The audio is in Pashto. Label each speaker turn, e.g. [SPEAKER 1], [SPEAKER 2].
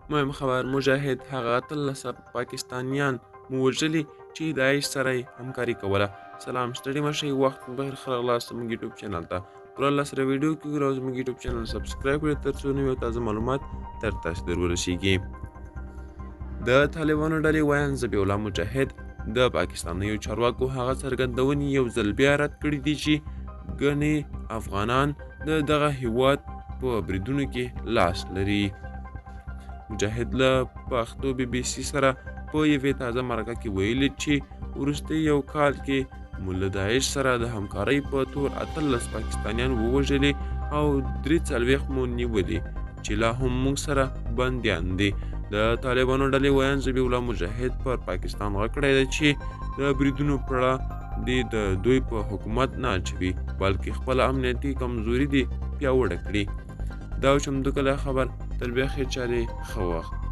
[SPEAKER 1] مهم خبر مجاهد هغه 13 پاکستانیان مو وژلي چې داعش سره یې همکاري کوله. سلام ستړي مه شئ، وخت مو بخیر، ښه راغلاست زموږ یوټیوب چینل ته. ورور الله سره ویډیو کې ګورئ او زموږ یوټیوب چینل سبسکرایب کړئ تر څو نوي او تازه معلومات تر تاسو در ورسیږي. د طالبانو ډلې ویاند ذبیح الله مجاهد د پاکستانیو چارواکو هغه څرګندونې یو ځل بیا رد کړي دي چې ګڼې افغانان د دغه هیواد په بریدونو کې لاس لري. مجاهد له پښتو بي بي سي سره په یوې تازه مرکه کې ویلي چې وروسته یو کال کې مو له داعش سره د همکارۍ په تور 18 پاکستانیان ووژلي او 43 مو نیولي چې لا هم موږ سره بندیان دي. د طالبانو ډلې ویاند ذبیح الله مجاهد پر پاکستان غږ کړی دی چې د بریدونو پړه دې د دوی په حکومت نه اچوي بلکې خپله امنیتي کمزوري دې پیاوړې کړي. دا و چمتو کلی خبر، تر بیا خیر چارې، ښه وخت.